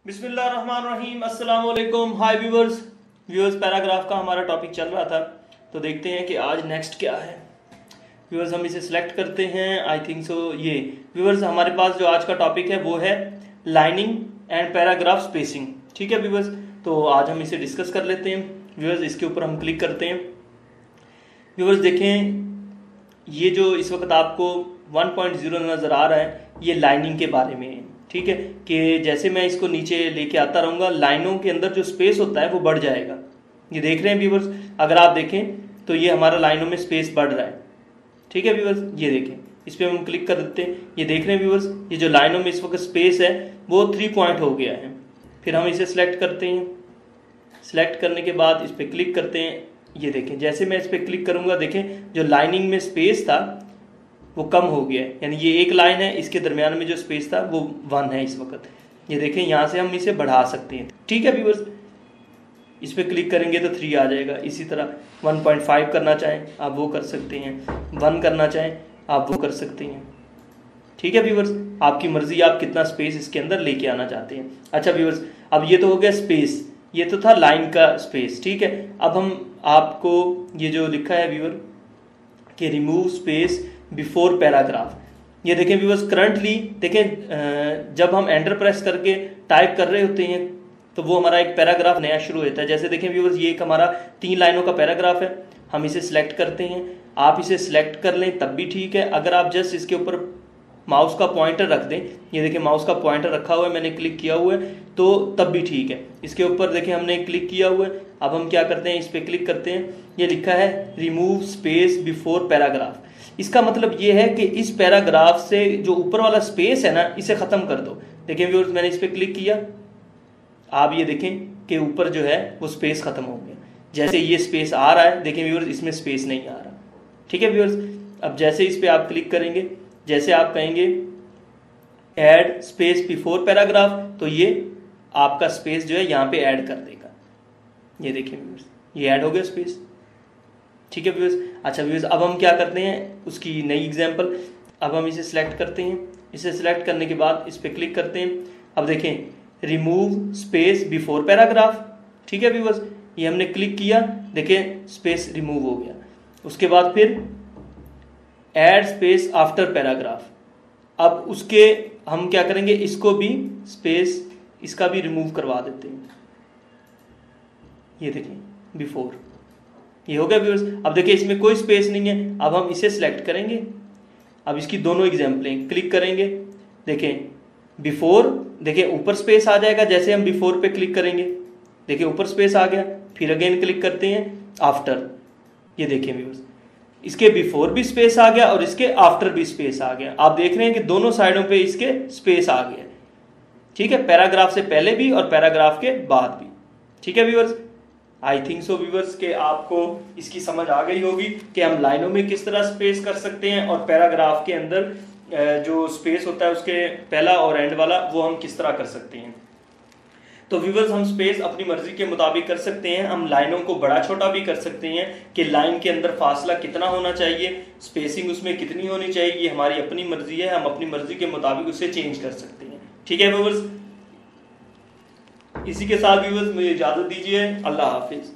बिस्मिल्लाहिर्रहमानिर्रहीम, अस्सलाम वालेकुम। हाय व्यूअर्स, पैराग्राफ का हमारा टॉपिक चल रहा था, तो देखते हैं कि आज नेक्स्ट क्या है। व्यूअर्स हम इसे सिलेक्ट करते हैं, आई थिंक सो ये व्यूअर्स हमारे पास जो आज का टॉपिक है वो है लाइनिंग एंड पैराग्राफ स्पेसिंग। ठीक है व्यूअर्स, तो आज हम इसे डिस्कस कर लेते हैं। व्यूअर्स इसके ऊपर हम क्लिक करते हैं। व्यूअर्स देखें, ये जो इस वक्त आपको 1.0 नज़र आ रहा है ये लाइनिंग के बारे में है। ठीक है, कि जैसे मैं इसको नीचे लेके आता रहूँगा, लाइनों के अंदर जो स्पेस होता है वो बढ़ जाएगा। ये देख रहे हैं व्यूअर्स, अगर आप देखें तो ये हमारा लाइनों में स्पेस बढ़ रहा है। ठीक है व्यूअर्स, ये देखें, इस पर हम क्लिक कर देते हैं। ये देख रहे हैं व्यूअर्स, ये जो लाइनों में इस वक्त स्पेस है वो 3 पॉइंट हो गया है। फिर हम इसे सिलेक्ट करते हैं। सिलेक्ट करने के बाद इस पर क्लिक करते हैं। ये देखें, जैसे मैं इस पर क्लिक करूँगा, देखें जो लाइनिंग में स्पेस था वो कम हो गया है, यानी ये एक लाइन है, इसके दरमियान में जो स्पेस था वो 1 है इस वक्त। ये देखें, यहाँ से हम इसे बढ़ा सकते हैं। ठीक है व्यूअर्स, इस पर क्लिक करेंगे तो 3 आ जाएगा। इसी तरह 1.5 करना चाहें आप वो कर सकते हैं, 1 करना चाहें आप वो कर सकते हैं। ठीक है व्यूअर्स, आपकी मर्जी, आप कितना स्पेस इसके अंदर लेके आना चाहते हैं। अच्छा व्यूअर्स, अब ये तो हो गया स्पेस, ये तो था लाइन का स्पेस। ठीक है, अब हम आपको ये जो लिखा है व्यूअर कि रिमूव स्पेस बिफोर पैराग्राफ, ये देखें व्यूअर्स, करंटली देखें जब हम एंटर प्रेस करके टाइप कर रहे होते हैं तो वो हमारा एक पैराग्राफ नया शुरू होता है। जैसे देखें व्यूअर्स, ये एक हमारा 3 लाइनों का पैराग्राफ है। हम इसे सिलेक्ट करते हैं, आप इसे सिलेक्ट कर लें तब भी ठीक है। अगर आप जस्ट इसके ऊपर माउस का पॉइंटर रख दें, ये देखें माउस का पॉइंटर रखा हुआ है, मैंने क्लिक किया हुआ है, तो तब भी ठीक है। इसके ऊपर देखें हमने क्लिक किया हुआ है। अब हम क्या करते हैं, इस पर क्लिक करते हैं। ये लिखा है रिमूव स्पेस बिफोर पैराग्राफ। इसका मतलब ये है कि इस पैराग्राफ से जो ऊपर वाला स्पेस है ना, इसे खत्म कर दो। देखिए व्यूअर्स, मैंने इस पर क्लिक किया, आप ये देखें कि ऊपर जो है वो स्पेस खत्म हो गया। जैसे ये स्पेस आ रहा है, देखें व्यूअर्स, इसमें स्पेस नहीं आ रहा। ठीक है व्यूअर्स, अब जैसे इस पर आप क्लिक करेंगे, जैसे आप कहेंगे ऐड स्पेस बिफोर पैराग्राफ, तो ये आपका स्पेस जो है यहाँ पे ऐड कर देगा। ये देखिए व्यूअर्स, ये ऐड हो गया स्पेस। ठीक है व्यूअर्स, अच्छा व्यूअर्स, अब हम क्या करते हैं, उसकी नई एग्जांपल। अब हम इसे सिलेक्ट करते हैं। इसे सिलेक्ट करने के बाद इस पर क्लिक करते हैं। अब देखें रिमूव स्पेस बिफोर पैराग्राफ। ठीक है व्यूअर्स, ये हमने क्लिक किया, देखें स्पेस रिमूव हो गया। उसके बाद फिर ऐड स्पेस आफ्टर पैराग्राफ। अब उसके हम क्या करेंगे, इसको भी स्पेस इसका भी रिमूव करवा देते हैं। ये देखें बिफोर, ये हो गया व्यूअर्स। अब देखिए इसमें कोई स्पेस नहीं है। अब हम इसे सिलेक्ट करेंगे। अब इसकी दोनों एग्जाम्पलें क्लिक करेंगे, देखें बिफोर, देखें ऊपर स्पेस आ जाएगा। जैसे हम बिफोर पे क्लिक करेंगे, देखिए ऊपर स्पेस आ गया। फिर अगेन क्लिक करते हैं आफ्टर, ये देखें व्यूअर्स, इसके बिफोर भी स्पेस आ गया और इसके आफ्टर भी स्पेस आ गया। आप देख रहे हैं कि दोनों साइडों पे इसके स्पेस आ गया। ठीक है, पैराग्राफ से पहले भी और पैराग्राफ के बाद भी। ठीक है viewers, I think so viewers के आपको इसकी समझ आ गई होगी कि हम लाइनों में किस तरह स्पेस कर सकते हैं और पैराग्राफ के अंदर जो स्पेस होता है उसके पहला और एंड वाला वो हम किस तरह कर सकते हैं। तो व्यूअर्स, हम स्पेस अपनी मर्जी के मुताबिक कर सकते हैं। हम लाइनों को बड़ा छोटा भी कर सकते हैं कि लाइन के अंदर फासला कितना होना चाहिए, स्पेसिंग उसमें कितनी होनी चाहिए, ये हमारी अपनी मर्जी है। हम अपनी मर्जी के मुताबिक उसे चेंज कर सकते हैं। ठीक है व्यूअर्स, इसी के साथ व्यूअर्स मुझे इजाजत दीजिए। अल्लाह हाफिज।